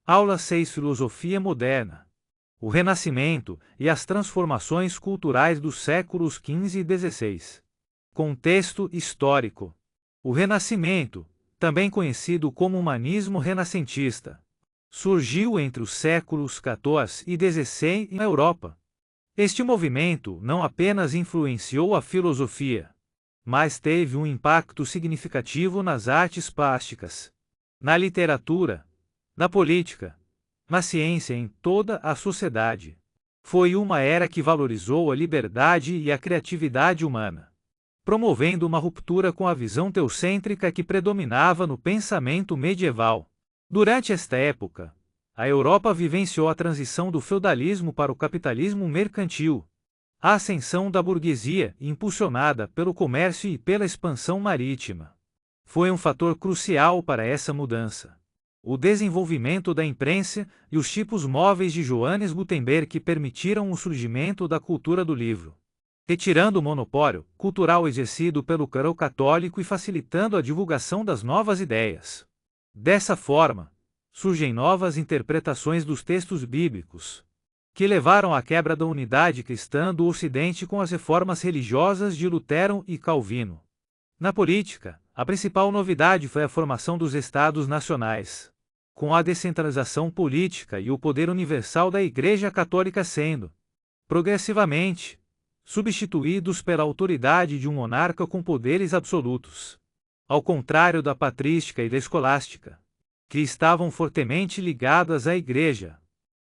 Aula 6 Filosofia Moderna. O Renascimento e as transformações culturais dos séculos XV e XVI. Contexto histórico. O Renascimento, também conhecido como humanismo renascentista, surgiu entre os séculos XIV e XVI na Europa. Este movimento não apenas influenciou a filosofia, mas teve um impacto significativo nas artes plásticas, na literatura, na política, na ciência e em toda a sociedade. Foi uma era que valorizou a liberdade e a criatividade humana, promovendo uma ruptura com a visão teocêntrica que predominava no pensamento medieval. Durante esta época, a Europa vivenciou a transição do feudalismo para o capitalismo mercantil, a ascensão da burguesia, impulsionada pelo comércio e pela expansão marítima, foi um fator crucial para essa mudança. O desenvolvimento da imprensa e os tipos móveis de Johannes Gutenberg que permitiram o surgimento da cultura do livro, retirando o monopólio cultural exercido pelo clero católico e facilitando a divulgação das novas ideias. Dessa forma, surgem novas interpretações dos textos bíblicos, que levaram à quebra da unidade cristã do Ocidente com as reformas religiosas de Lutero e Calvino. Na política, a principal novidade foi a formação dos Estados nacionais, com a descentralização política e o poder universal da Igreja Católica sendo, progressivamente, substituídos pela autoridade de um monarca com poderes absolutos. Ao contrário da patrística e da escolástica, que estavam fortemente ligadas à Igreja,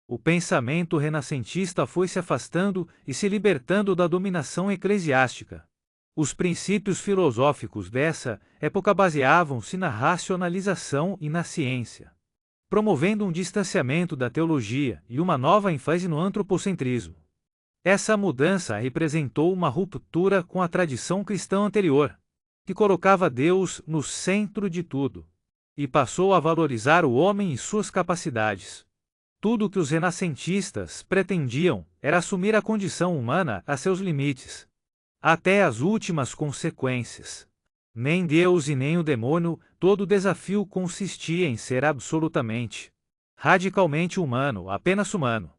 o pensamento renascentista foi se afastando e se libertando da dominação eclesiástica. Os princípios filosóficos dessa época baseavam-se na racionalização e na ciência, promovendo um distanciamento da teologia e uma nova ênfase no antropocentrismo. Essa mudança representou uma ruptura com a tradição cristã anterior, que colocava Deus no centro de tudo, e passou a valorizar o homem e suas capacidades. Tudo o que os renascentistas pretendiam era assumir a condição humana a seus limites, até as últimas consequências. Nem Deus e nem o demônio, todo o desafio consistia em ser absolutamente, radicalmente humano, apenas humano.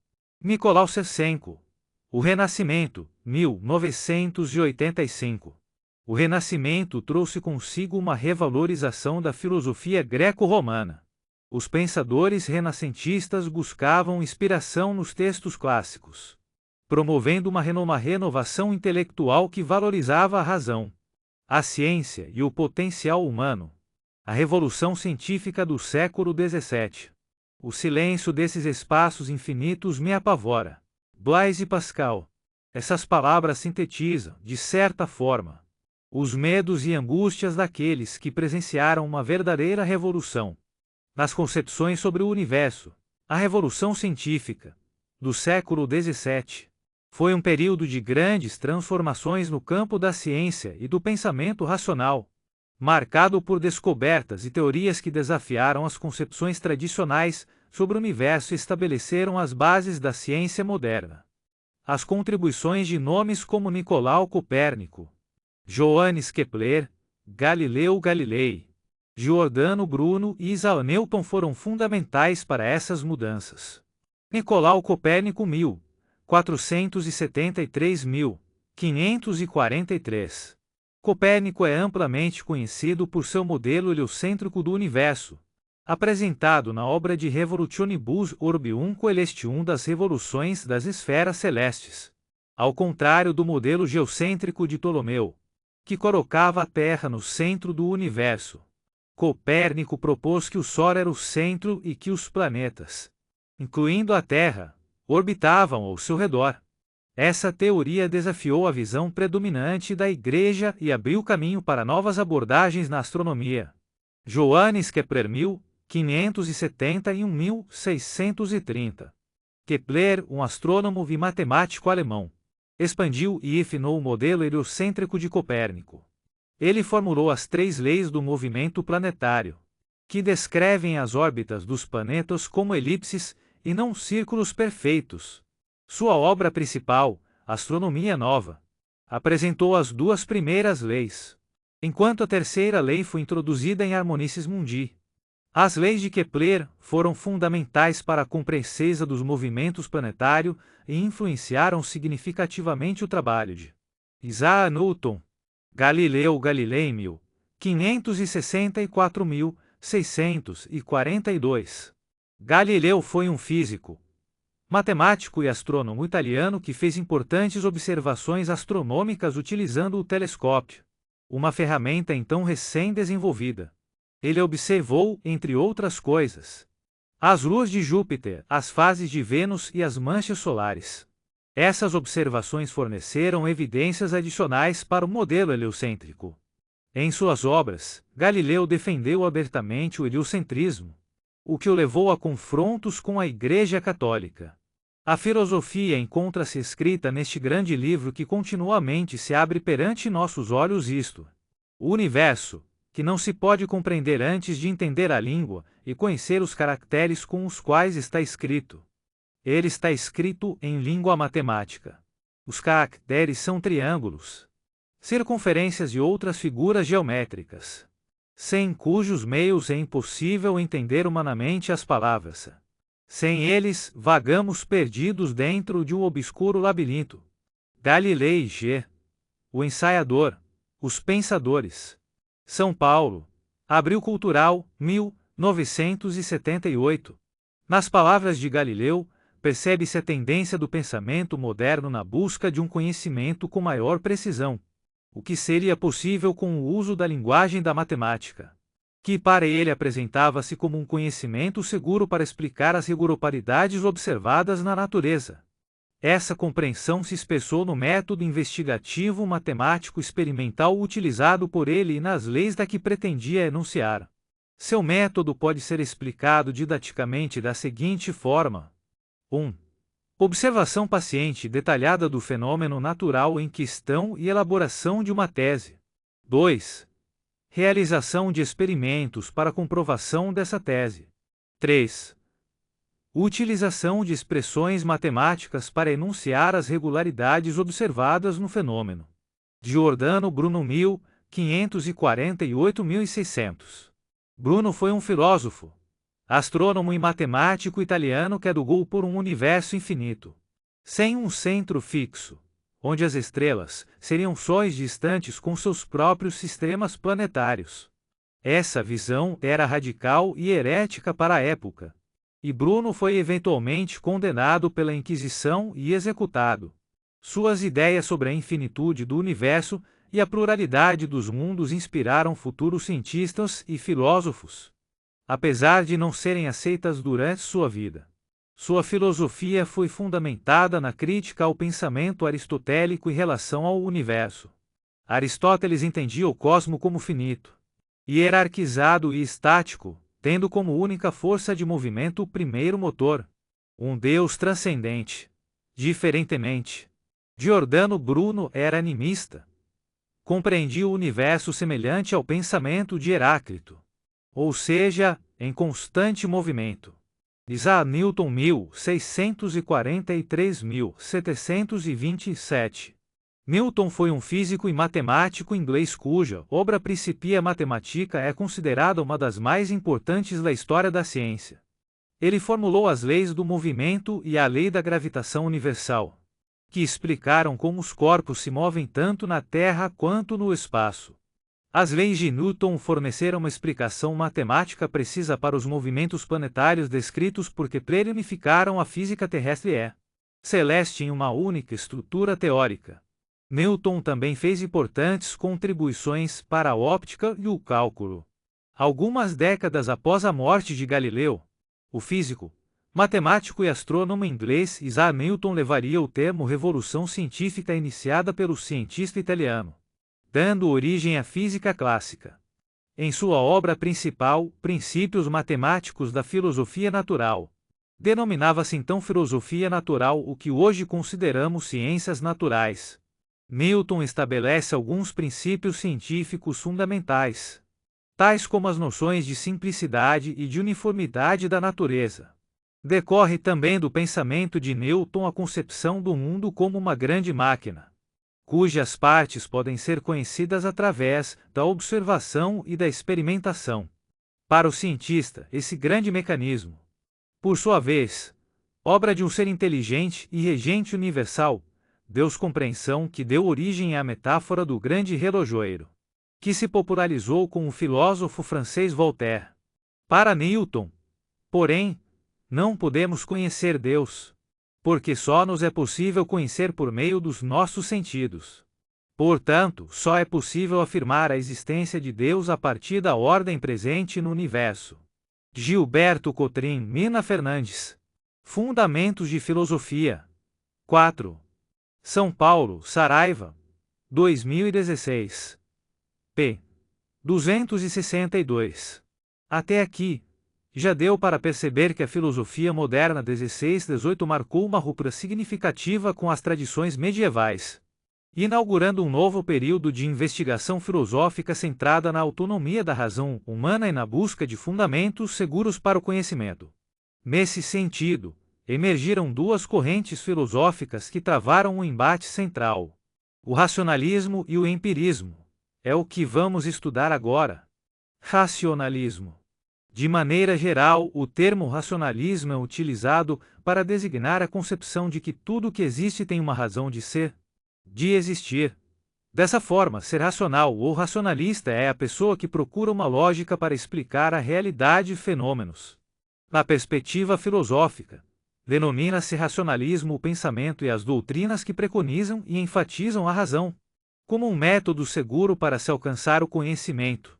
Nicolau Shevchenko. O Renascimento, 1985. O Renascimento trouxe consigo uma revalorização da filosofia greco-romana. Os pensadores renascentistas buscavam inspiração nos textos clássicos, promovendo uma renovação intelectual que valorizava a razão, a ciência e o potencial humano. A revolução científica do século XVII. O silêncio desses espaços infinitos me apavora. Blaise Pascal. Essas palavras sintetizam, de certa forma, os medos e angústias daqueles que presenciaram uma verdadeira revolução nas concepções sobre o universo. A Revolução Científica do século XVII foi um período de grandes transformações no campo da ciência e do pensamento racional, marcado por descobertas e teorias que desafiaram as concepções tradicionais sobre o universo e estabeleceram as bases da ciência moderna. As contribuições de nomes como Nicolau Copérnico, Johannes Kepler, Galileu Galilei, Giordano Bruno e Isaac Newton foram fundamentais para essas mudanças. Nicolau Copérnico 1473–1543. Copérnico é amplamente conhecido por seu modelo heliocêntrico do universo, apresentado na obra de Revolutionibus Orbium Coelestium das revoluções das esferas celestes. Ao contrário do modelo geocêntrico de Ptolomeu, que colocava a Terra no centro do universo, Copérnico propôs que o Sol era o centro e que os planetas, incluindo a Terra, orbitavam ao seu redor. Essa teoria desafiou a visão predominante da Igreja e abriu caminho para novas abordagens na astronomia. Johannes Kepler 1571–1630. Kepler, um astrônomo e matemático alemão, expandiu e refinou o modelo heliocêntrico de Copérnico. Ele formulou as 3 leis do movimento planetário, que descrevem as órbitas dos planetas como elipses e não círculos perfeitos. Sua obra principal, Astronomia Nova, apresentou as 2 primeiras leis, enquanto a terceira lei foi introduzida em Harmonices Mundi. As leis de Kepler foram fundamentais para a compreensão dos movimentos planetários e influenciaram significativamente o trabalho de Isaac Newton. Galileu Galilei 1564.642. Galileu foi um físico, matemático e astrônomo italiano que fez importantes observações astronômicas utilizando o telescópio, uma ferramenta então recém-desenvolvida. Ele observou, entre outras coisas, as luas de Júpiter, as fases de Vênus e as manchas solares. Essas observações forneceram evidências adicionais para o modelo heliocêntrico. Em suas obras, Galileu defendeu abertamente o heliocentrismo, o que o levou a confrontos com a Igreja Católica. A filosofia encontra-se escrita neste grande livro que continuamente se abre perante nossos olhos isto: o universo, que não se pode compreender antes de entender a língua e conhecer os caracteres com os quais está escrito. Ele está escrito em língua matemática. Os caracteres são triângulos, circunferências e outras figuras geométricas, sem cujos meios é impossível entender humanamente as palavras. Sem eles, vagamos perdidos dentro de um obscuro labirinto. Galilei G. O ensaiador, os pensadores. São Paulo, Abril Cultural, 1978. Nas palavras de Galileu, percebe-se a tendência do pensamento moderno na busca de um conhecimento com maior precisão, o que seria possível com o uso da linguagem da matemática, que para ele apresentava-se como um conhecimento seguro para explicar as regularidades observadas na natureza. Essa compreensão se expressou no método investigativo matemático experimental utilizado por ele e nas leis da que pretendia enunciar. Seu método pode ser explicado didaticamente da seguinte forma: 1. Observação paciente e detalhada do fenômeno natural em questão e elaboração de uma tese. 2. Realização de experimentos para comprovação dessa tese. 3. Utilização de expressões matemáticas para enunciar as regularidades observadas no fenômeno. Giordano Bruno 1548-1600. Bruno foi um filósofo, astrônomo e matemático italiano que advogou por um universo infinito, sem um centro fixo, onde as estrelas seriam sóis distantes com seus próprios sistemas planetários. Essa visão era radical e herética para a época, e Bruno foi eventualmente condenado pela Inquisição e executado. Suas ideias sobre a infinitude do universo e a pluralidade dos mundos inspiraram futuros cientistas e filósofos, apesar de não serem aceitas durante sua vida. Sua filosofia foi fundamentada na crítica ao pensamento aristotélico em relação ao universo. Aristóteles entendia o cosmos como finito, hierarquizado e estático, tendo como única força de movimento o primeiro motor, um Deus transcendente. Diferentemente, Giordano Bruno era animista. Compreendia o universo semelhante ao pensamento de Heráclito, ou seja, em constante movimento. Isaac Newton 1643-1727. Newton foi um físico e matemático inglês cuja obra Principia Mathematica é considerada uma das mais importantes da história da ciência. Ele formulou as leis do movimento e a lei da gravitação universal, que explicaram como os corpos se movem tanto na Terra quanto no espaço. As leis de Newton forneceram uma explicação matemática precisa para os movimentos planetários descritos porque unificaram a física terrestre e celeste em uma única estrutura teórica. Newton também fez importantes contribuições para a óptica e o cálculo. Algumas décadas após a morte de Galileu, o físico, matemático e astrônomo inglês Isaac Newton levaria o termo revolução científica iniciada pelo cientista italiano, dando origem à física clássica. Em sua obra principal, Princípios Matemáticos da Filosofia Natural, denominava-se então filosofia natural o que hoje consideramos ciências naturais. Newton estabelece alguns princípios científicos fundamentais, tais como as noções de simplicidade e de uniformidade da natureza. Decorre também do pensamento de Newton a concepção do mundo como uma grande máquina, cujas partes podem ser conhecidas através da observação e da experimentação. Para o cientista, esse grande mecanismo, por sua vez, obra de um ser inteligente e regente universal, Deus compreensão que deu origem à metáfora do grande relojoeiro, que se popularizou com o filósofo francês Voltaire. Para Newton, porém, não podemos conhecer Deus, porque só nos é possível conhecer por meio dos nossos sentidos. Portanto, só é possível afirmar a existência de Deus a partir da ordem presente no universo. Gilberto Cotrim Mina Fernandes. Fundamentos de Filosofia. 4. São Paulo, Saraiva. 2016. p. 262. Até aqui, já deu para perceber que a filosofia moderna 16-18 marcou uma ruptura significativa com as tradições medievais, inaugurando um novo período de investigação filosófica centrada na autonomia da razão humana e na busca de fundamentos seguros para o conhecimento. Nesse sentido, emergiram duas correntes filosóficas que travaram um embate central: o racionalismo e o empirismo. É o que vamos estudar agora. Racionalismo. De maneira geral, o termo racionalismo é utilizado para designar a concepção de que tudo que existe tem uma razão de ser, de existir. Dessa forma, ser racional ou racionalista é a pessoa que procura uma lógica para explicar a realidade e fenômenos. Na perspectiva filosófica, denomina-se racionalismo o pensamento e as doutrinas que preconizam e enfatizam a razão, como um método seguro para se alcançar o conhecimento.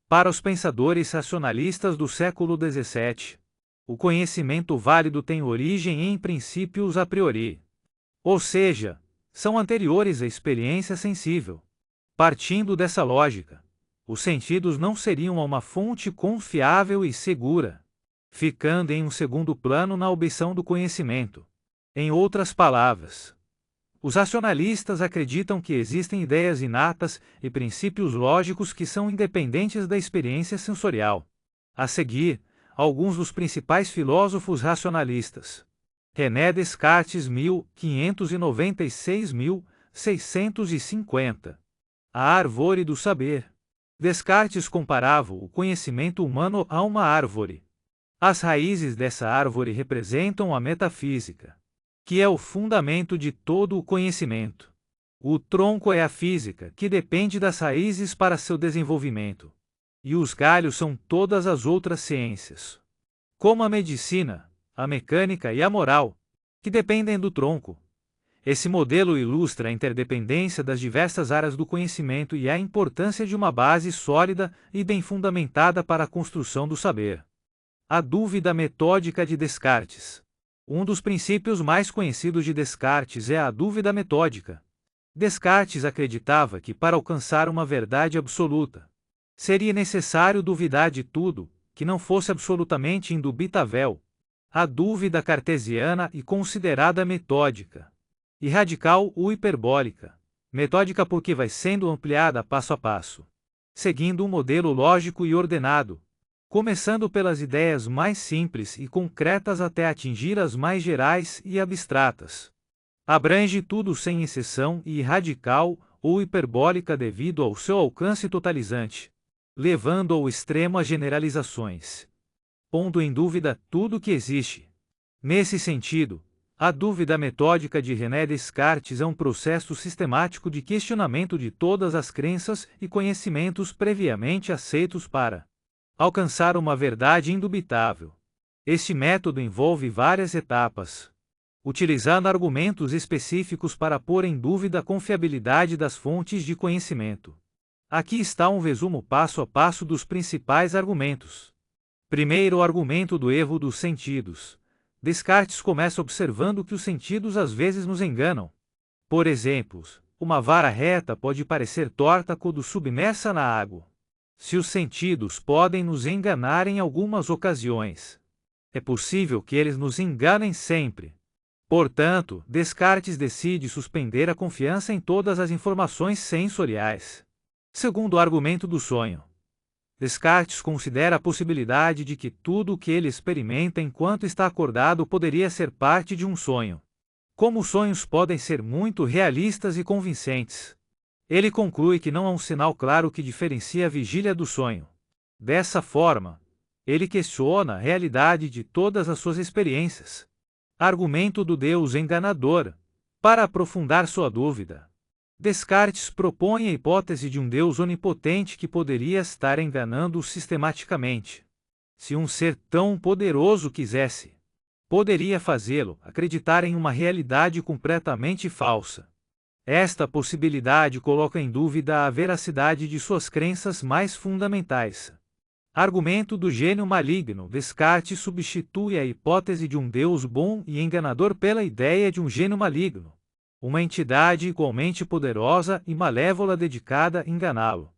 Para os pensadores racionalistas do século XVII, o conhecimento válido tem origem em princípios a priori, ou seja, são anteriores à experiência sensível. Partindo dessa lógica, os sentidos não seriam uma fonte confiável e segura, ficando em um segundo plano na obtenção do conhecimento. Em outras palavras, os racionalistas acreditam que existem ideias inatas e princípios lógicos que são independentes da experiência sensorial. A seguir, alguns dos principais filósofos racionalistas. René Descartes 1596-1650. A árvore do saber. Descartes comparava o conhecimento humano a uma árvore. As raízes dessa árvore representam a metafísica, que é o fundamento de todo o conhecimento. O tronco é a física, que depende das raízes para seu desenvolvimento. E os galhos são todas as outras ciências, como a medicina, a mecânica e a moral, que dependem do tronco. Esse modelo ilustra a interdependência das diversas áreas do conhecimento e a importância de uma base sólida e bem fundamentada para a construção do saber. A dúvida metódica de Descartes. Um dos princípios mais conhecidos de Descartes é a dúvida metódica. Descartes acreditava que para alcançar uma verdade absoluta, seria necessário duvidar de tudo, que não fosse absolutamente indubitável. A dúvida cartesiana e considerada metódica. E radical ou hiperbólica. Metódica porque vai sendo ampliada passo a passo, seguindo um modelo lógico e ordenado, começando pelas ideias mais simples e concretas até atingir as mais gerais e abstratas. Abrange tudo sem exceção e radical ou hiperbólica devido ao seu alcance totalizante, levando ao extremo as generalizações, pondo em dúvida tudo que existe. Nesse sentido, a dúvida metódica de René Descartes é um processo sistemático de questionamento de todas as crenças e conhecimentos previamente aceitos para alcançar uma verdade indubitável. Este método envolve várias etapas, utilizando argumentos específicos para pôr em dúvida a confiabilidade das fontes de conhecimento. Aqui está um resumo passo a passo dos principais argumentos. Primeiro, o argumento do erro dos sentidos. Descartes começa observando que os sentidos às vezes nos enganam. Por exemplo, uma vara reta pode parecer torta quando submersa na água. Se os sentidos podem nos enganar em algumas ocasiões, é possível que eles nos enganem sempre. Portanto, Descartes decide suspender a confiança em todas as informações sensoriais. Segundo o argumento do sonho. Descartes considera a possibilidade de que tudo o que ele experimenta enquanto está acordado poderia ser parte de um sonho. Como os sonhos podem ser muito realistas e convincentes, ele conclui que não há um sinal claro que diferencia a vigília do sonho. Dessa forma, Ele questiona a realidade de todas as suas experiências. Argumento do Deus enganador. Para aprofundar sua dúvida, Descartes propõe a hipótese de um Deus onipotente que poderia estar enganando-o sistematicamente. Se um ser tão poderoso quisesse, poderia fazê-lo acreditar em uma realidade completamente falsa. Esta possibilidade coloca em dúvida a veracidade de suas crenças mais fundamentais. Argumento do gênio maligno. Descartes substitui a hipótese de um Deus bom e enganador pela ideia de um gênio maligno, uma entidade igualmente poderosa e malévola dedicada a enganá-lo.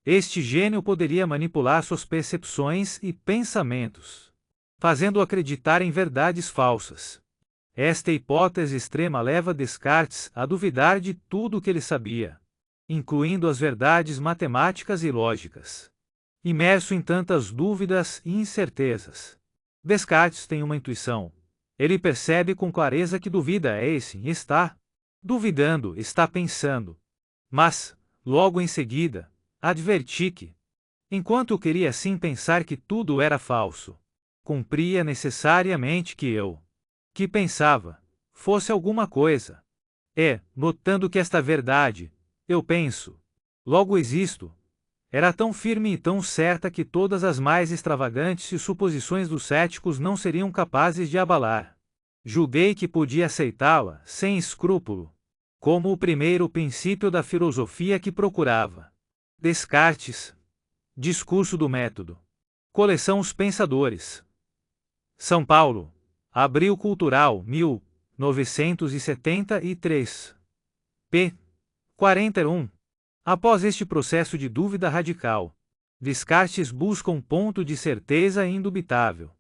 Este gênio poderia manipular suas percepções e pensamentos, fazendo-o acreditar em verdades falsas. Esta hipótese extrema leva Descartes a duvidar de tudo o que ele sabia, incluindo as verdades matemáticas e lógicas. Imerso em tantas dúvidas e incertezas, Descartes tem uma intuição. Ele percebe com clareza que duvida é esse e está duvidando, está pensando. Mas, logo em seguida, adverti que, enquanto queria assim pensar que tudo era falso, cumpria necessariamente que pensava, fosse alguma coisa. Notando que esta verdade, eu penso, logo existo, era tão firme e tão certa que todas as mais extravagantes suposições dos céticos não seriam capazes de abalar. Julguei que podia aceitá-la, sem escrúpulo, como o primeiro princípio da filosofia que procurava. Descartes. Discurso do método. Coleção Os Pensadores. São Paulo. Abril Cultural, 1973. p. 41. Após este processo de dúvida radical, Descartes busca um ponto de certeza indubitável,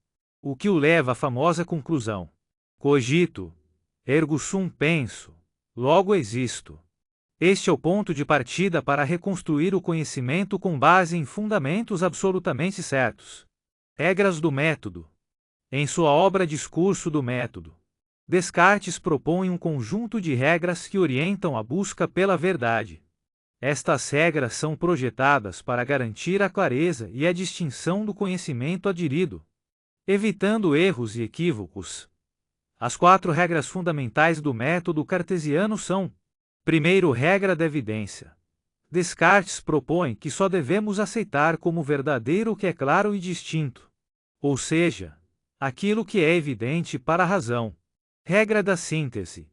o que o leva à famosa conclusão: cogito, ergo sum, penso, logo existo. Este é o ponto de partida para reconstruir o conhecimento com base em fundamentos absolutamente certos. Regras do método. Em sua obra Discurso do Método, Descartes propõe um conjunto de regras que orientam a busca pela verdade. Estas regras são projetadas para garantir a clareza e a distinção do conhecimento adquirido, evitando erros e equívocos. As 4 regras fundamentais do método cartesiano são: primeiro, regra da evidência. Descartes propõe que só devemos aceitar como verdadeiro o que é claro e distinto, ou seja, aquilo que é evidente para a razão. Regra da síntese.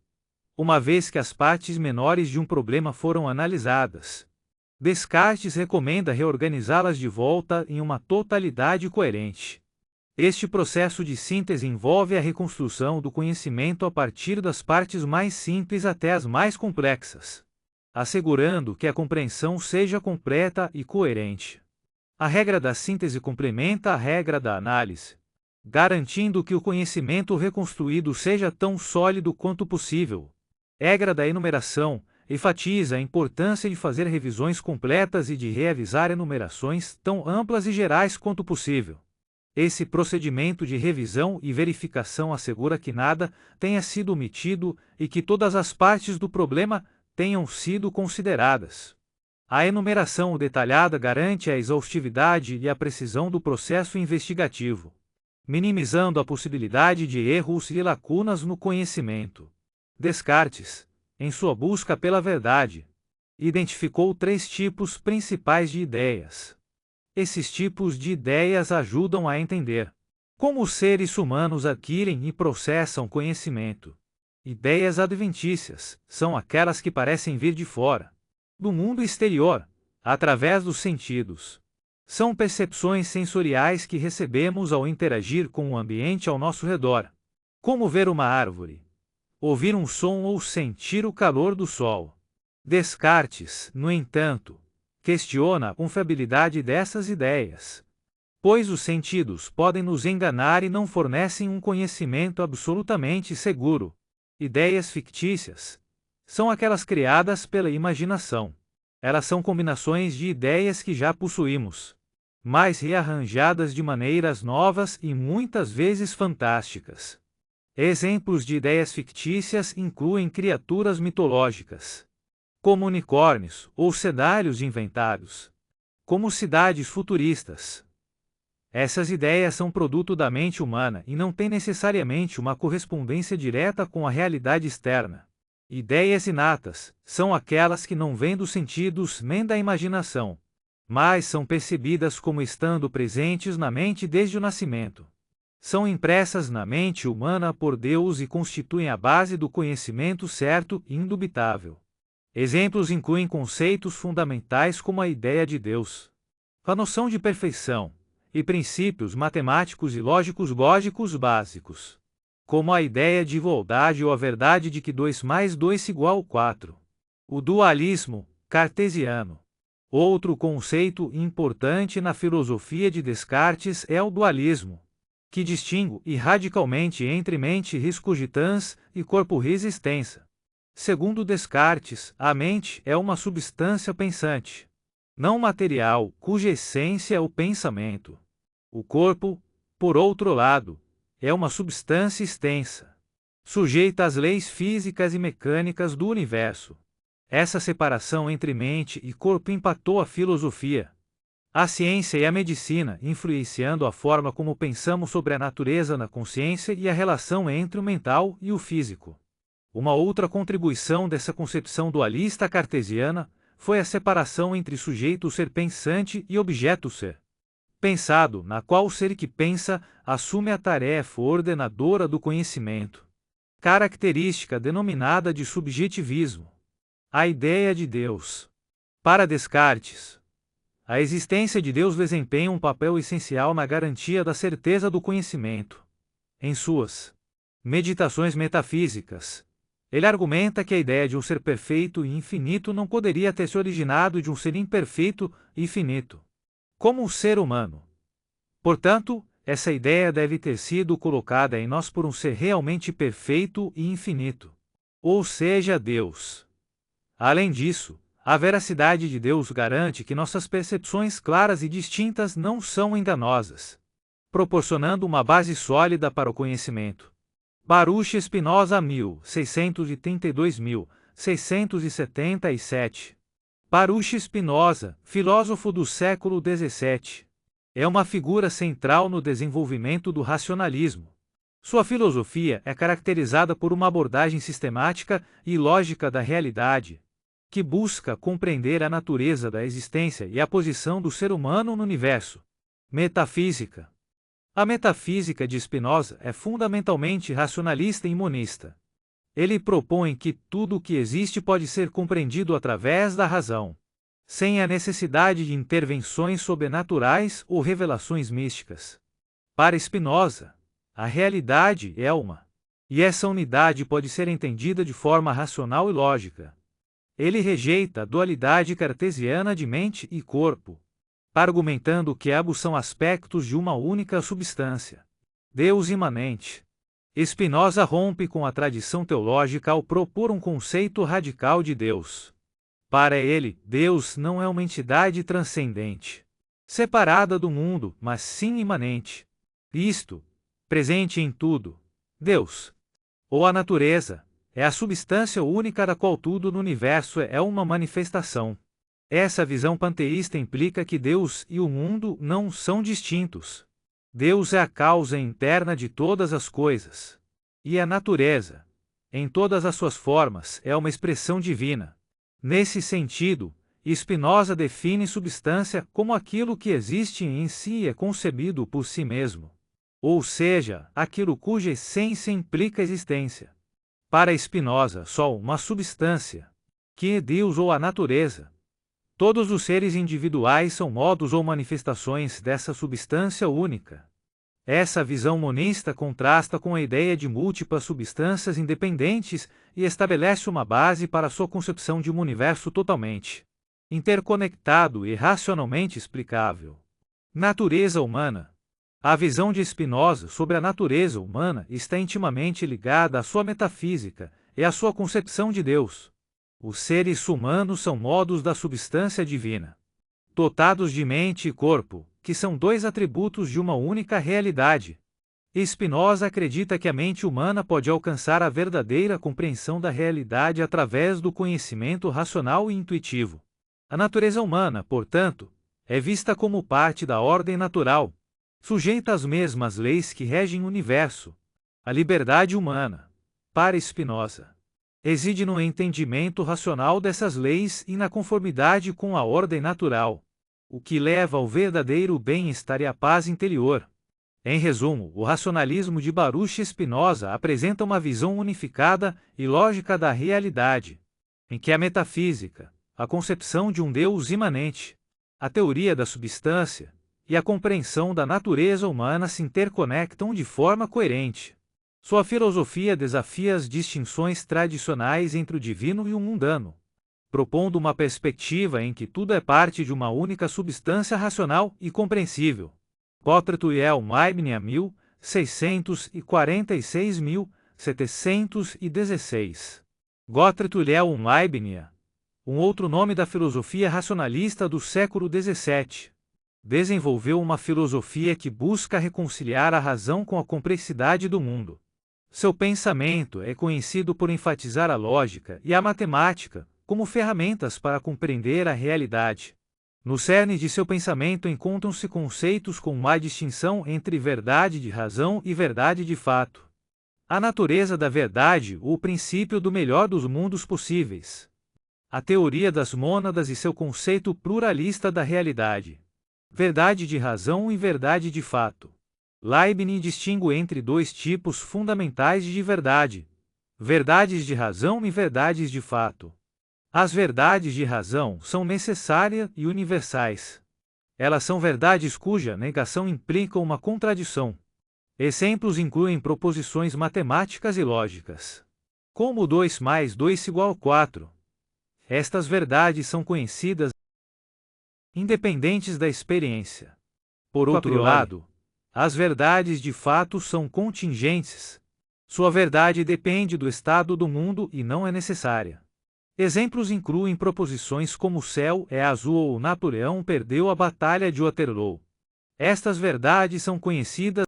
Uma vez que as partes menores de um problema foram analisadas, Descartes recomenda reorganizá-las de volta em uma totalidade coerente. Este processo de síntese envolve a reconstrução do conhecimento a partir das partes mais simples até as mais complexas, assegurando que a compreensão seja completa e coerente. A regra da síntese complementa a regra da análise, garantindo que o conhecimento reconstruído seja tão sólido quanto possível. Regra da enumeração enfatiza a importância de fazer revisões completas e de reavisar enumerações tão amplas e gerais quanto possível. Esse procedimento de revisão e verificação assegura que nada tenha sido omitido e que todas as partes do problema tenham sido consideradas. A enumeração detalhada garante a exaustividade e a precisão do processo investigativo, minimizando a possibilidade de erros e lacunas no conhecimento. Descartes, em sua busca pela verdade, identificou 3 tipos principais de ideias. Esses tipos de ideias ajudam a entender como os seres humanos adquirem e processam conhecimento. Ideias adventícias são aquelas que parecem vir de fora, do mundo exterior, através dos sentidos. São percepções sensoriais que recebemos ao interagir com o ambiente ao nosso redor, como ver uma árvore, ouvir um som ou sentir o calor do sol. Descartes, no entanto, questiona a confiabilidade dessas ideias, pois os sentidos podem nos enganar e não fornecem um conhecimento absolutamente seguro. Ideias fictícias são aquelas criadas pela imaginação. Elas são combinações de ideias que já possuímos, mas rearranjadas de maneiras novas e muitas vezes fantásticas. Exemplos de ideias fictícias incluem criaturas mitológicas, como unicórnios ou cenários inventados, como cidades futuristas. Essas ideias são produto da mente humana e não têm necessariamente uma correspondência direta com a realidade externa. Ideias inatas são aquelas que não vêm dos sentidos nem da imaginação, mas são percebidas como estando presentes na mente desde o nascimento. São impressas na mente humana por Deus e constituem a base do conhecimento certo e indubitável. Exemplos incluem conceitos fundamentais como a ideia de Deus, a noção de perfeição, e princípios matemáticos e lógicos básicos, como a ideia de igualdade ou a verdade de que 2 mais 2 igual 4. O dualismo cartesiano. Outro conceito importante na filosofia de Descartes é o dualismo, que distingue radicalmente entre mente res cogitans e corpo res extensa. Segundo Descartes, a mente é uma substância pensante, não material, cuja essência é o pensamento. O corpo, por outro lado, é uma substância extensa, sujeita às leis físicas e mecânicas do universo. Essa separação entre mente e corpo impactou a filosofia, a ciência e a medicina, influenciando a forma como pensamos sobre a natureza na consciência e a relação entre o mental e o físico. Uma outra contribuição dessa concepção dualista cartesiana foi a separação entre sujeito ser pensante e objeto ser pensado, na qual o ser que pensa assume a tarefa ordenadora do conhecimento, característica denominada de subjetivismo. A ideia de Deus. Para Descartes, a existência de Deus desempenha um papel essencial na garantia da certeza do conhecimento. Em suas Meditações Metafísicas, ele argumenta que a ideia de um ser perfeito e infinito não poderia ter se originado de um ser imperfeito e finito, como o ser humano. Portanto, essa ideia deve ter sido colocada em nós por um ser realmente perfeito e infinito, ou seja, Deus. Além disso, a veracidade de Deus garante que nossas percepções claras e distintas não são enganosas, proporcionando uma base sólida para o conhecimento. Baruch Spinoza 1632-1677. Baruch Spinoza, filósofo do século XVII, é uma figura central no desenvolvimento do racionalismo. Sua filosofia é caracterizada por uma abordagem sistemática e lógica da realidade, que busca compreender a natureza da existência e a posição do ser humano no universo. Metafísica. A metafísica de Spinoza é fundamentalmente racionalista e monista. Ele propõe que tudo o que existe pode ser compreendido através da razão, sem a necessidade de intervenções sobrenaturais ou revelações místicas. Para Spinoza, a realidade é uma, e essa unidade pode ser entendida de forma racional e lógica. Ele rejeita a dualidade cartesiana de mente e corpo, argumentando que ambos são aspectos de uma única substância, Deus imanente. Spinoza rompe com a tradição teológica ao propor um conceito radical de Deus. Para ele, Deus não é uma entidade transcendente, separada do mundo, mas sim imanente. Isto, presente em tudo. Deus, ou a natureza, é a substância única da qual tudo no universo é uma manifestação. Essa visão panteísta implica que Deus e o mundo não são distintos. Deus é a causa interna de todas as coisas. E a natureza, em todas as suas formas, é uma expressão divina. Nesse sentido, Spinoza define substância como aquilo que existe em si e é concebido por si mesmo. Ou seja, aquilo cuja essência implica existência. Para Spinoza, só uma substância, que é Deus ou a natureza. Todos os seres individuais são modos ou manifestações dessa substância única. Essa visão monista contrasta com a ideia de múltiplas substâncias independentes e estabelece uma base para sua concepção de um universo totalmente interconectado e racionalmente explicável. Natureza humana. A visão de Spinoza sobre a natureza humana está intimamente ligada à sua metafísica e à sua concepção de Deus. Os seres humanos são modos da substância divina, dotados de mente e corpo, que são 2 atributos de uma única realidade. Spinoza acredita que a mente humana pode alcançar a verdadeira compreensão da realidade através do conhecimento racional e intuitivo. A natureza humana, portanto, é vista como parte da ordem natural, sujeita às mesmas leis que regem o universo, a liberdade humana, para Spinoza, reside no entendimento racional dessas leis e na conformidade com a ordem natural, o que leva ao verdadeiro bem-estar e à paz interior. Em resumo, o racionalismo de Baruch Spinoza apresenta uma visão unificada e lógica da realidade, em que a metafísica, a concepção de um Deus imanente, a teoria da substância e a compreensão da natureza humana se interconectam de forma coerente. Sua filosofia desafia as distinções tradicionais entre o divino e o mundano, propondo uma perspectiva em que tudo é parte de uma única substância racional e compreensível. Gottfried Wilhelm Leibniz 1646-1716. Gottfried Wilhelm Leibniz, um outro nome da filosofia racionalista do século XVII, desenvolveu uma filosofia que busca reconciliar a razão com a complexidade do mundo. Seu pensamento é conhecido por enfatizar a lógica e a matemática como ferramentas para compreender a realidade. No cerne de seu pensamento encontram-se conceitos como a distinção entre verdade de razão e verdade de fato, a natureza da verdade ou o princípio do melhor dos mundos possíveis, a teoria das mônadas e seu conceito pluralista da realidade, verdade de razão e verdade de fato. Leibniz distingue entre dois tipos fundamentais de verdade: verdades de razão e verdades de fato. As verdades de razão são necessárias e universais. Elas são verdades cuja negação implica uma contradição. Exemplos incluem proposições matemáticas e lógicas, como 2 mais 2 igual a 4. Estas verdades são conhecidas independentes da experiência. Por outro lado, as verdades de fato são contingentes. Sua verdade depende do estado do mundo e não é necessária. Exemplos incluem proposições como o céu é azul ou Napoleão perdeu a Batalha de Waterloo. Estas verdades são conhecidas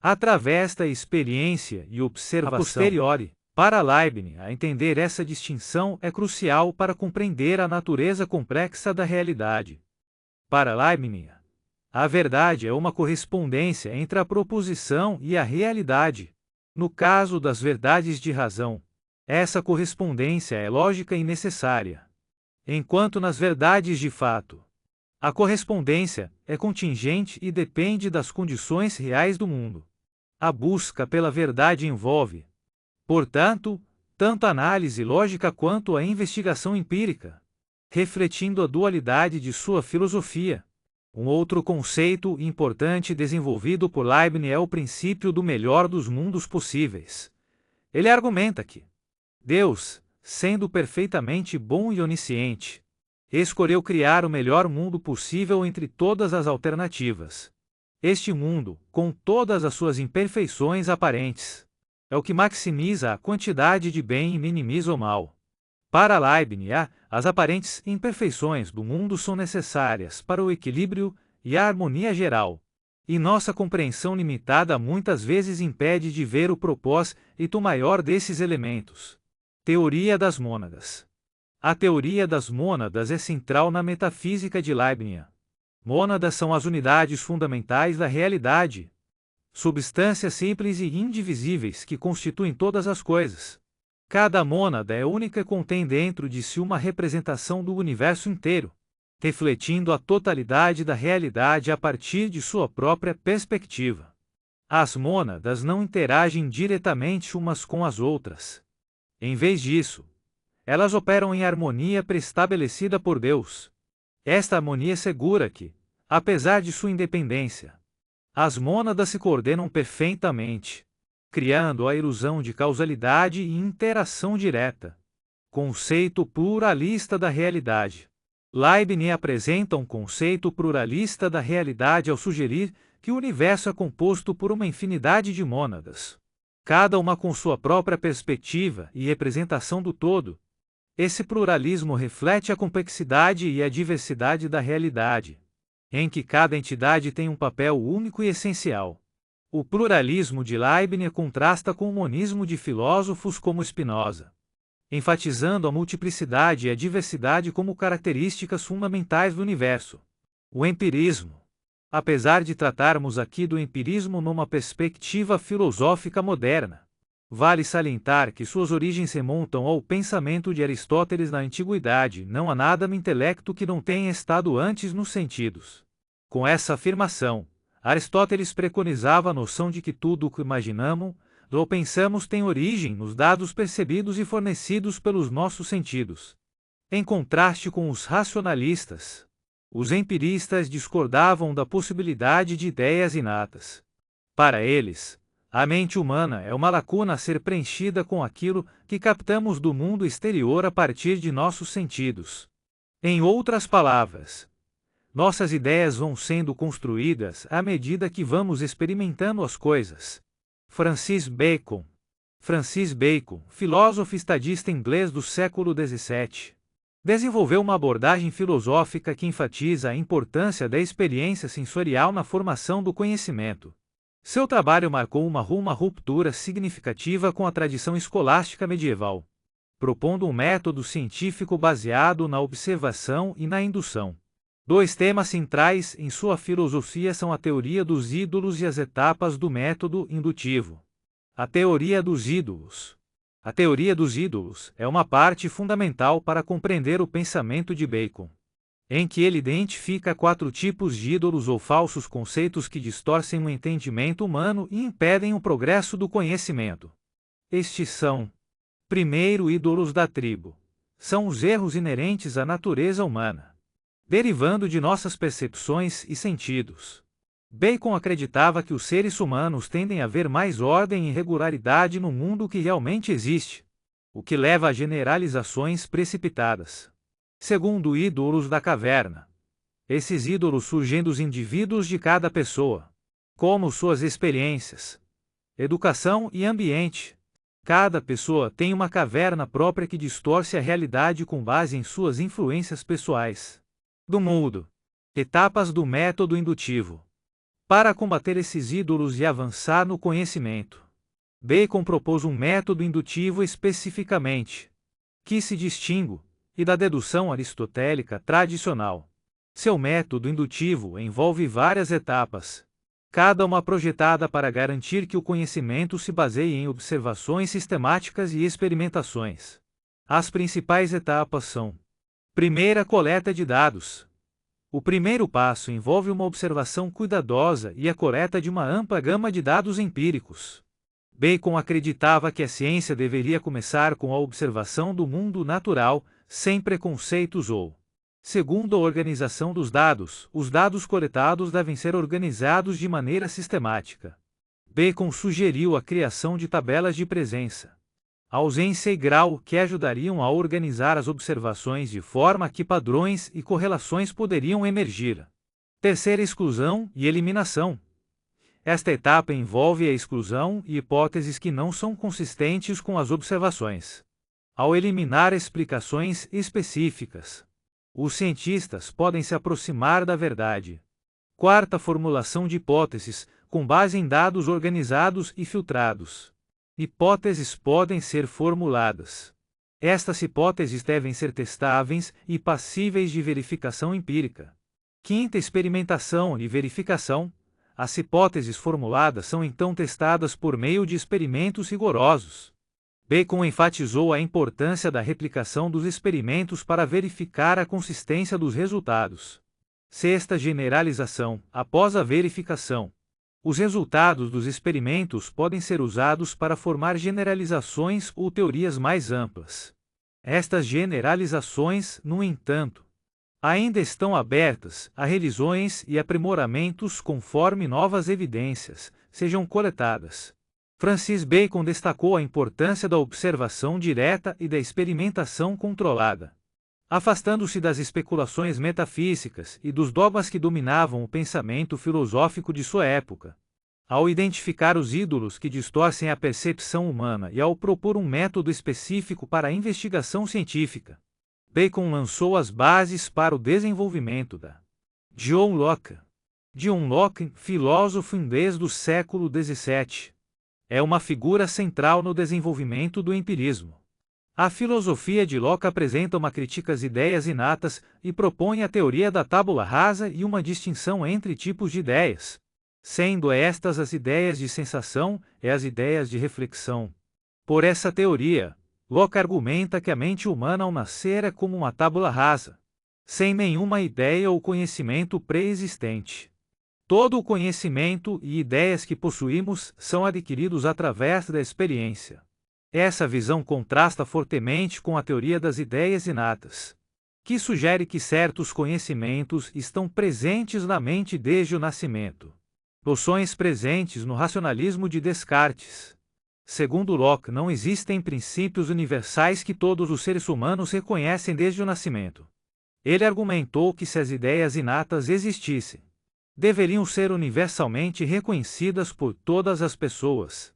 através da experiência e observação. A posteriori, para Leibniz, a entender essa distinção é crucial para compreender a natureza complexa da realidade. Para Leibniz, a verdade é uma correspondência entre a proposição e a realidade. No caso das verdades de razão, essa correspondência é lógica e necessária. Enquanto nas verdades de fato, a correspondência é contingente e depende das condições reais do mundo. A busca pela verdade envolve, portanto, tanto a análise lógica quanto a investigação empírica, refletindo a dualidade de sua filosofia. Um outro conceito importante desenvolvido por Leibniz é o princípio do melhor dos mundos possíveis. Ele argumenta que Deus, sendo perfeitamente bom e onisciente, escolheu criar o melhor mundo possível entre todas as alternativas. Este mundo, com todas as suas imperfeições aparentes, é o que maximiza a quantidade de bem e minimiza o mal. Para Leibniz, as aparentes imperfeições do mundo são necessárias para o equilíbrio e a harmonia geral, e nossa compreensão limitada muitas vezes impede de ver o propósito maior desses elementos. Teoria das mônadas. A teoria das mônadas é central na metafísica de Leibniz. Mônadas são as unidades fundamentais da realidade, substâncias simples e indivisíveis que constituem todas as coisas. Cada mônada é única e contém dentro de si uma representação do universo inteiro, refletindo a totalidade da realidade a partir de sua própria perspectiva. As mônadas não interagem diretamente umas com as outras. Em vez disso, elas operam em harmonia pré-estabelecida por Deus. Esta harmonia assegura que, apesar de sua independência, as mônadas se coordenam perfeitamente, criando a ilusão de causalidade e interação direta. Conceito pluralista da realidade. Leibniz apresenta um conceito pluralista da realidade ao sugerir que o universo é composto por uma infinidade de mônadas, cada uma com sua própria perspectiva e representação do todo. Esse pluralismo reflete a complexidade e a diversidade da realidade, em que cada entidade tem um papel único e essencial. O pluralismo de Leibniz contrasta com o monismo de filósofos como Spinoza, enfatizando a multiplicidade e a diversidade como características fundamentais do universo. O empirismo. Apesar de tratarmos aqui do empirismo numa perspectiva filosófica moderna, vale salientar que suas origens remontam ao pensamento de Aristóteles na antiguidade. Não há nada no intelecto que não tenha estado antes nos sentidos. Com essa afirmação, Aristóteles preconizava a noção de que tudo o que imaginamos ou pensamos tem origem nos dados percebidos e fornecidos pelos nossos sentidos. Em contraste com os racionalistas, os empiristas discordavam da possibilidade de ideias inatas. Para eles, a mente humana é uma lacuna a ser preenchida com aquilo que captamos do mundo exterior a partir de nossos sentidos. Em outras palavras, nossas ideias vão sendo construídas à medida que vamos experimentando as coisas. Francis Bacon, filósofo e estadista inglês do século XVII, desenvolveu uma abordagem filosófica que enfatiza a importância da experiência sensorial na formação do conhecimento. Seu trabalho marcou uma ruptura significativa com a tradição escolástica medieval, propondo um método científico baseado na observação e na indução. Dois temas centrais em sua filosofia são a teoria dos ídolos e as etapas do método indutivo. A teoria dos ídolos. A teoria dos ídolos é uma parte fundamental para compreender o pensamento de Bacon, em que ele identifica 4 tipos de ídolos ou falsos conceitos que distorcem o entendimento humano e impedem o progresso do conhecimento. Estes são: primeiro, ídolos da tribo. São os erros inerentes à natureza humana, derivando de nossas percepções e sentidos. Bacon acreditava que os seres humanos tendem a ver mais ordem e regularidade no mundo que realmente existe, o que leva a generalizações precipitadas. Segundo, ídolos da caverna. Esses ídolos surgem dos indivíduos de cada pessoa, como suas experiências, educação e ambiente. Cada pessoa tem uma caverna própria que distorce a realidade com base em suas influências pessoais. Do mundo. Etapas do método indutivo. Para combater esses ídolos e avançar no conhecimento, Bacon propôs um método indutivo especificamente, que se distingue da dedução aristotélica tradicional. Seu método indutivo envolve várias etapas, cada uma projetada para garantir que o conhecimento se baseie em observações sistemáticas e experimentações. As principais etapas são: primeira, coleta de dados. O primeiro passo envolve uma observação cuidadosa e a coleta de uma ampla gama de dados empíricos. Bacon acreditava que a ciência deveria começar com a observação do mundo natural, sem preconceitos ou. Segundo a organização dos dados, os dados coletados devem ser organizados de maneira sistemática. Bacon sugeriu a criação de tabelas de presença, ausência e grau que ajudariam a organizar as observações de forma que padrões e correlações poderiam emergir. Terceira, exclusão e eliminação. Esta etapa envolve a exclusão e hipóteses que não são consistentes com as observações. Ao eliminar explicações específicas, os cientistas podem se aproximar da verdade. Quarta, formulação de hipóteses, com base em dados organizados e filtrados. Hipóteses podem ser formuladas. Estas hipóteses devem ser testáveis e passíveis de verificação empírica. Quinta, experimentação e verificação. As hipóteses formuladas são então testadas por meio de experimentos rigorosos. Bacon enfatizou a importância da replicação dos experimentos para verificar a consistência dos resultados. Sexta, generalização. Após a verificação, os resultados dos experimentos podem ser usados para formar generalizações ou teorias mais amplas. Estas generalizações, no entanto, ainda estão abertas a revisões e aprimoramentos conforme novas evidências sejam coletadas. Francis Bacon destacou a importância da observação direta e da experimentação controlada, afastando-se das especulações metafísicas e dos dogmas que dominavam o pensamento filosófico de sua época. Ao identificar os ídolos que distorcem a percepção humana e ao propor um método específico para a investigação científica, Bacon lançou as bases para o desenvolvimento da John Locke. John Locke, filósofo inglês do século XVII, é uma figura central no desenvolvimento do empirismo. A filosofia de Locke apresenta uma crítica às ideias inatas e propõe a teoria da tábula rasa e uma distinção entre tipos de ideias, sendo estas as ideias de sensação e as ideias de reflexão. Por essa teoria, Locke argumenta que a mente humana ao nascer é como uma tábula rasa, sem nenhuma ideia ou conhecimento pré-existente. Todo o conhecimento e ideias que possuímos são adquiridos através da experiência. Essa visão contrasta fortemente com a teoria das ideias inatas, que sugere que certos conhecimentos estão presentes na mente desde o nascimento. Noções presentes no racionalismo de Descartes. Segundo Locke, não existem princípios universais que todos os seres humanos reconhecem desde o nascimento. Ele argumentou que se as ideias inatas existissem, deveriam ser universalmente reconhecidas por todas as pessoas,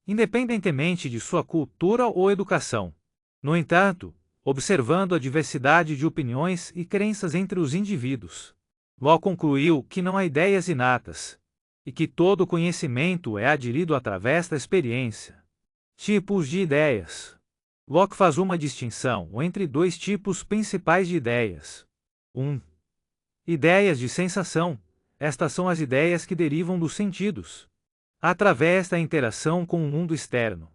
independentemente de sua cultura ou educação. No entanto, observando a diversidade de opiniões e crenças entre os indivíduos, Locke concluiu que não há ideias inatas, e que todo conhecimento é adquirido através da experiência. Tipos de ideias. Locke faz uma distinção entre dois tipos principais de ideias. 1. Ideias de sensação. Estas são as ideias que derivam dos sentidos, através da interação com o mundo externo.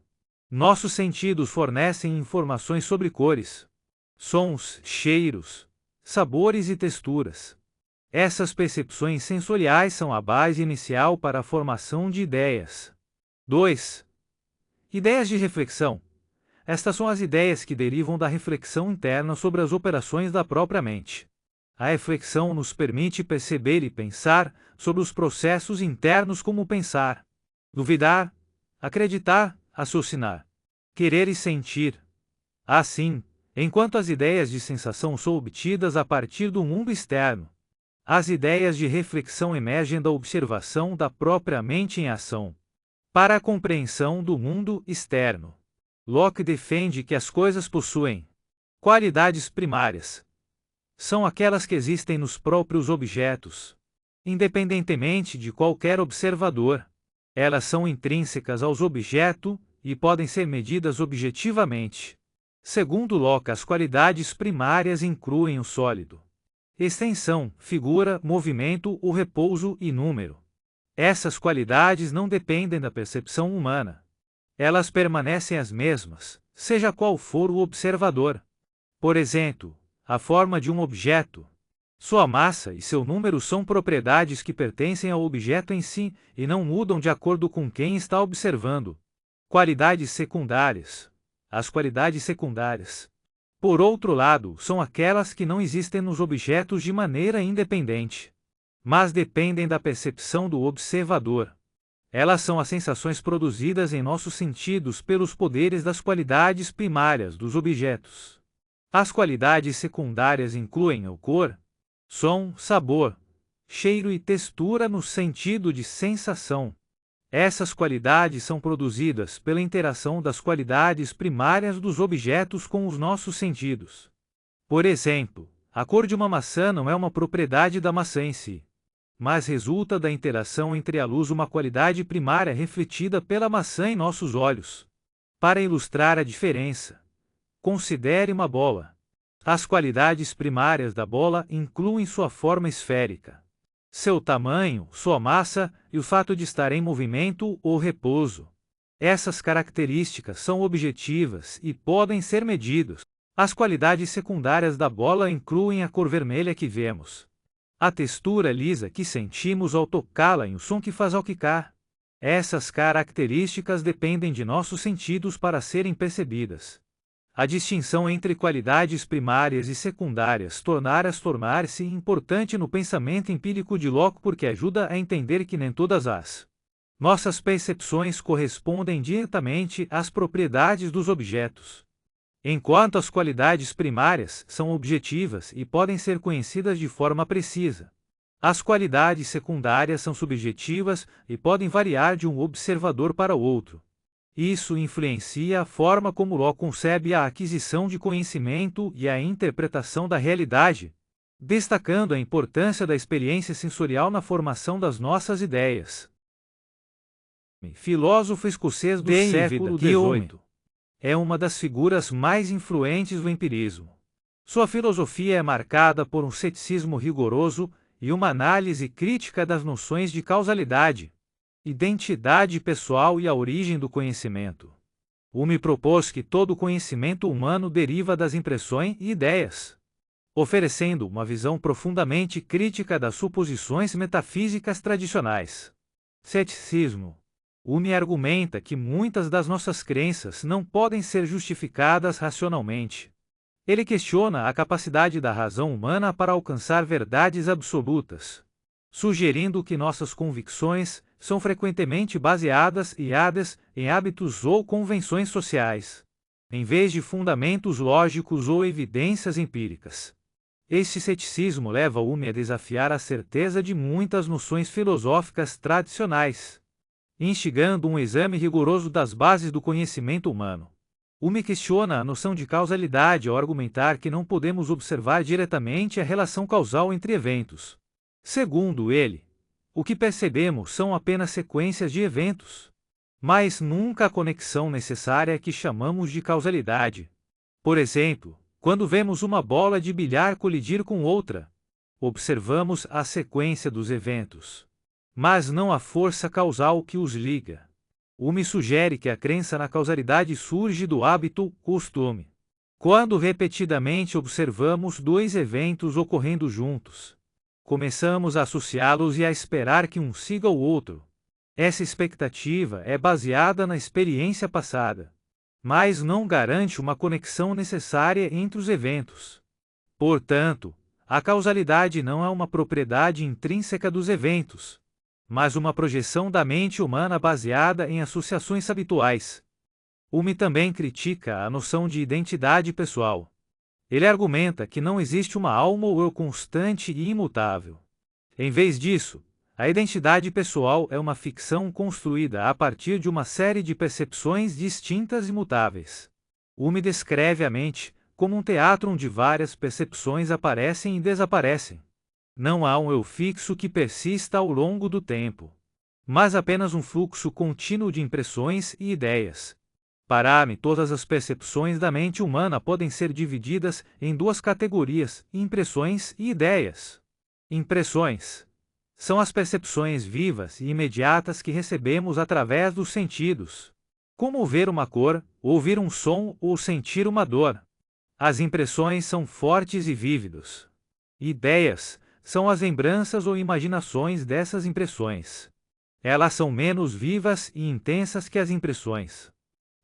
Nossos sentidos fornecem informações sobre cores, sons, cheiros, sabores e texturas. Essas percepções sensoriais são a base inicial para a formação de ideias. 2. Ideias de reflexão. Estas são as ideias que derivam da reflexão interna sobre as operações da própria mente. A reflexão nos permite perceber e pensar sobre os processos internos, como pensar, duvidar, acreditar, raciocinar, querer e sentir. Assim, enquanto as ideias de sensação são obtidas a partir do mundo externo, as ideias de reflexão emergem da observação da própria mente em ação. Para a compreensão do mundo externo, Locke defende que as coisas possuem qualidades primárias. São aquelas que existem nos próprios objetos, independentemente de qualquer observador. Elas são intrínsecas aos objetos e podem ser medidas objetivamente. Segundo Locke, as qualidades primárias incluem o sólido, extensão, figura, movimento, o repouso e número. Essas qualidades não dependem da percepção humana. Elas permanecem as mesmas, seja qual for o observador. Por exemplo, a forma de um objeto, sua massa e seu número são propriedades que pertencem ao objeto em si e não mudam de acordo com quem está observando. Qualidades secundárias. As qualidades secundárias, por outro lado, são aquelas que não existem nos objetos de maneira independente, mas dependem da percepção do observador. Elas são as sensações produzidas em nossos sentidos pelos poderes das qualidades primárias dos objetos. As qualidades secundárias incluem a cor, som, sabor, cheiro e textura no sentido de sensação. Essas qualidades são produzidas pela interação das qualidades primárias dos objetos com os nossos sentidos. Por exemplo, a cor de uma maçã não é uma propriedade da maçã em si, mas resulta da interação entre a luz, uma qualidade primária refletida pela maçã em nossos olhos. Para ilustrar a diferença, considere uma bola. As qualidades primárias da bola incluem sua forma esférica, seu tamanho, sua massa e o fato de estar em movimento ou repouso. Essas características são objetivas e podem ser medidas. As qualidades secundárias da bola incluem a cor vermelha que vemos, a textura lisa que sentimos ao tocá-la e o som que faz ao quicar. Essas características dependem de nossos sentidos para serem percebidas. A distinção entre qualidades primárias e secundárias tornar-se importante no pensamento empírico de Locke porque ajuda a entender que nem todas as nossas percepções correspondem diretamente às propriedades dos objetos. Enquanto as qualidades primárias são objetivas e podem ser conhecidas de forma precisa, as qualidades secundárias são subjetivas e podem variar de um observador para outro. Isso influencia a forma como Locke concebe a aquisição de conhecimento e a interpretação da realidade, destacando a importância da experiência sensorial na formação das nossas ideias. Filósofo escocês do século XVIII. É uma das figuras mais influentes do empirismo. Sua filosofia é marcada por um ceticismo rigoroso e uma análise crítica das noções de causalidade, identidade pessoal e a origem do conhecimento. Hume propôs que todo conhecimento humano deriva das impressões e ideias, oferecendo uma visão profundamente crítica das suposições metafísicas tradicionais. Ceticismo. Hume argumenta que muitas das nossas crenças não podem ser justificadas racionalmente. Ele questiona a capacidade da razão humana para alcançar verdades absolutas, sugerindo que nossas convicções são frequentemente baseadas em hábitos ou convenções sociais, em vez de fundamentos lógicos ou evidências empíricas. Este ceticismo leva Hume a desafiar a certeza de muitas noções filosóficas tradicionais, instigando um exame rigoroso das bases do conhecimento humano. Hume questiona a noção de causalidade ao argumentar que não podemos observar diretamente a relação causal entre eventos. Segundo ele, o que percebemos são apenas sequências de eventos, mas nunca a conexão necessária que chamamos de causalidade. Por exemplo, quando vemos uma bola de bilhar colidir com outra, observamos a sequência dos eventos, mas não a força causal que os liga. Hume sugere que a crença na causalidade surge do hábito, costume. Quando repetidamente observamos dois eventos ocorrendo juntos, começamos a associá-los e a esperar que um siga o outro. Essa expectativa é baseada na experiência passada, mas não garante uma conexão necessária entre os eventos. Portanto, a causalidade não é uma propriedade intrínseca dos eventos, mas uma projeção da mente humana baseada em associações habituais. Hume também critica a noção de identidade pessoal. Ele argumenta que não existe uma alma ou eu constante e imutável. Em vez disso, a identidade pessoal é uma ficção construída a partir de uma série de percepções distintas e mutáveis. Hume descreve a mente como um teatro onde várias percepções aparecem e desaparecem. Não há um eu fixo que persista ao longo do tempo, mas apenas um fluxo contínuo de impressões e ideias. Para Hume, todas as percepções da mente humana podem ser divididas em duas categorias: impressões e ideias. Impressões são as percepções vivas e imediatas que recebemos através dos sentidos, como ver uma cor, ouvir um som ou sentir uma dor. As impressões são fortes e vívidos. Ideias são as lembranças ou imaginações dessas impressões. Elas são menos vivas e intensas que as impressões.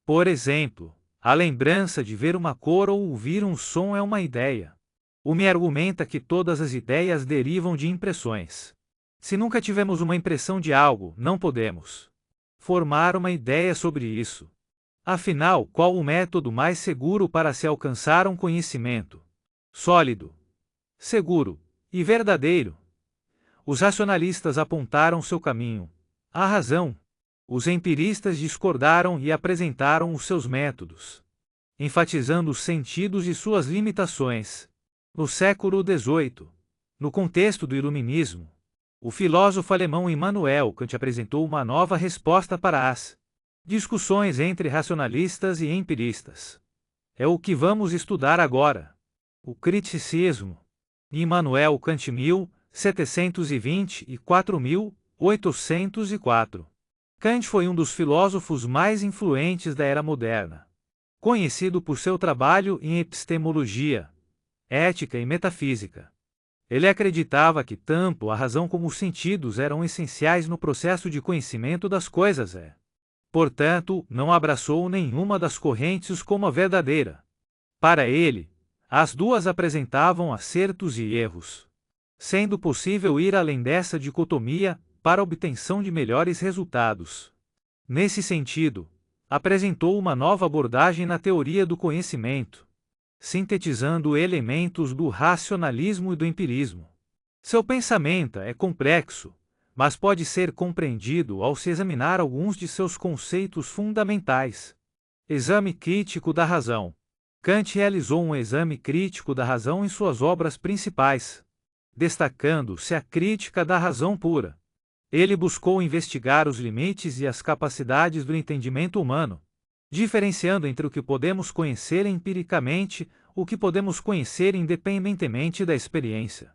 Por exemplo, a lembrança de ver uma cor ou ouvir um som é uma ideia. Hume argumenta que todas as ideias derivam de impressões. Se nunca tivemos uma impressão de algo, não podemos formar uma ideia sobre isso. Afinal, qual o método mais seguro para se alcançar um conhecimento sólido, seguro e verdadeiro? Os racionalistas apontaram seu caminho, a razão. Os empiristas discordaram e apresentaram os seus métodos, enfatizando os sentidos e suas limitações. No século XVIII, no contexto do Iluminismo, o filósofo alemão Immanuel Kant apresentou uma nova resposta para as discussões entre racionalistas e empiristas. É o que vamos estudar agora. O criticismo. Immanuel Kant 1720 e 4804. Kant foi um dos filósofos mais influentes da era moderna, conhecido por seu trabalho em epistemologia, ética e metafísica. Ele acreditava que tanto a razão como os sentidos eram essenciais no processo de conhecimento das coisas. Portanto, não abraçou nenhuma das correntes como a verdadeira. Para ele, as duas apresentavam acertos e erros, sendo possível ir além dessa dicotomia para a obtenção de melhores resultados. Nesse sentido, apresentou uma nova abordagem na teoria do conhecimento, sintetizando elementos do racionalismo e do empirismo. Seu pensamento é complexo, mas pode ser compreendido ao se examinar alguns de seus conceitos fundamentais. Exame crítico da razão. Kant realizou um exame crítico da razão em suas obras principais, destacando-se a crítica da razão pura. Ele buscou investigar os limites e as capacidades do entendimento humano, diferenciando entre o que podemos conhecer empiricamente, o que podemos conhecer independentemente da experiência.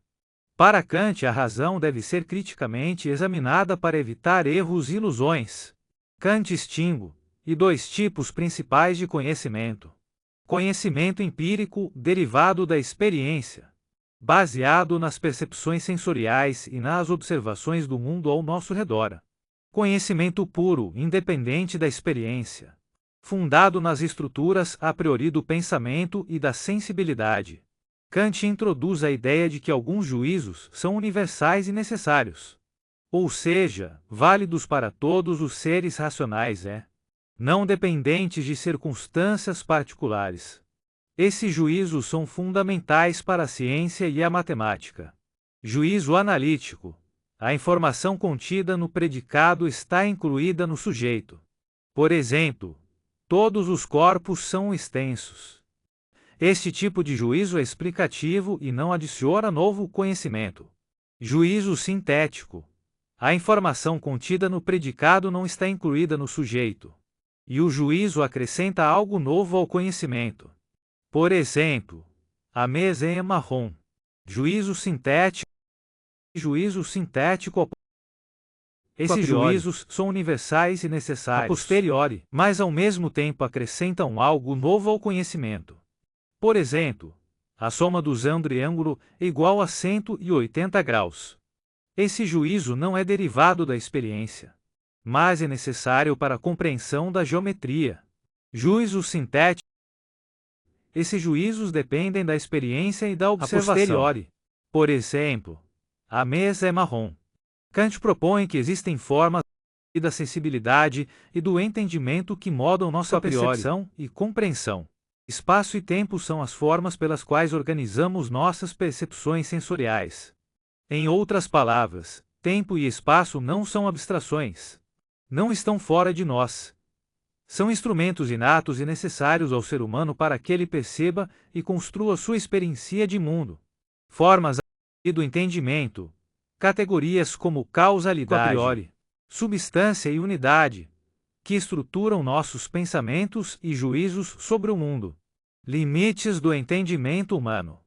Para Kant, a razão deve ser criticamente examinada para evitar erros e ilusões. Kant distingue dois tipos principais de conhecimento: conhecimento empírico, derivado da experiência, baseado nas percepções sensoriais e nas observações do mundo ao nosso redor. Conhecimento puro, independente da experiência, fundado nas estruturas a priori do pensamento e da sensibilidade. Kant introduz a ideia de que alguns juízos são universais e necessários, ou seja, válidos para todos os seres racionais não dependentes de circunstâncias particulares. Esses juízos são fundamentais para a ciência e a matemática. Juízo analítico. A informação contida no predicado está incluída no sujeito. Por exemplo, todos os corpos são extensos. Este tipo de juízo é explicativo e não adiciona novo conhecimento. Juízo sintético. A informação contida no predicado não está incluída no sujeito, e o juízo acrescenta algo novo ao conhecimento. Por exemplo, a mesa é marrom. Juízo sintético. Juízo sintético. Esses juízos são universais e necessários a posteriori, mas ao mesmo tempo acrescentam algo novo ao conhecimento. Por exemplo, a soma dos ângulos é igual a 180 graus. Esse juízo não é derivado da experiência, mas é necessário para a compreensão da geometria. Juízo sintético. Esses juízos dependem da experiência e da observação. A posteriori. Por exemplo, a mesa é marrom. Kant propõe que existem formas da sensibilidade e do entendimento que modam nossa percepção e compreensão. Espaço e tempo são as formas pelas quais organizamos nossas percepções sensoriais. Em outras palavras, tempo e espaço não são abstrações. Não estão fora de nós. São instrumentos inatos e necessários ao ser humano para que ele perceba e construa sua experiência de mundo. Formas do entendimento. Categorias como causalidade, a priori, substância e unidade, que estruturam nossos pensamentos e juízos sobre o mundo. Limites do entendimento humano.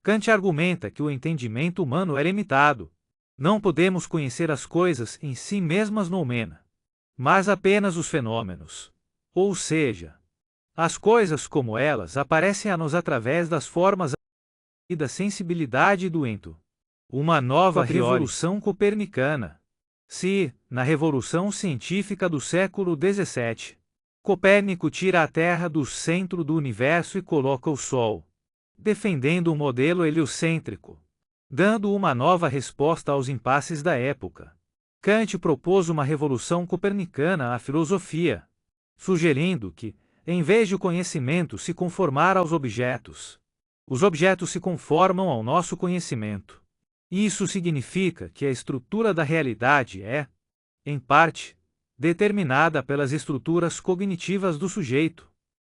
Kant argumenta que o entendimento humano é limitado. Não podemos conhecer as coisas em si mesmas noumena, mas apenas os fenômenos. Ou seja, as coisas como elas aparecem a nós através das formas e da sensibilidade do ento. Uma nova revolução copernicana. Se, na Revolução Científica do século XVII, Copérnico tira a Terra do centro do universo e coloca o Sol, defendendo um modelo heliocêntrico, dando uma nova resposta aos impasses da época. Kant propôs uma revolução copernicana à filosofia, sugerindo que, em vez de o conhecimento se conformar aos objetos, os objetos se conformam ao nosso conhecimento. Isso significa que a estrutura da realidade é, em parte, determinada pelas estruturas cognitivas do sujeito.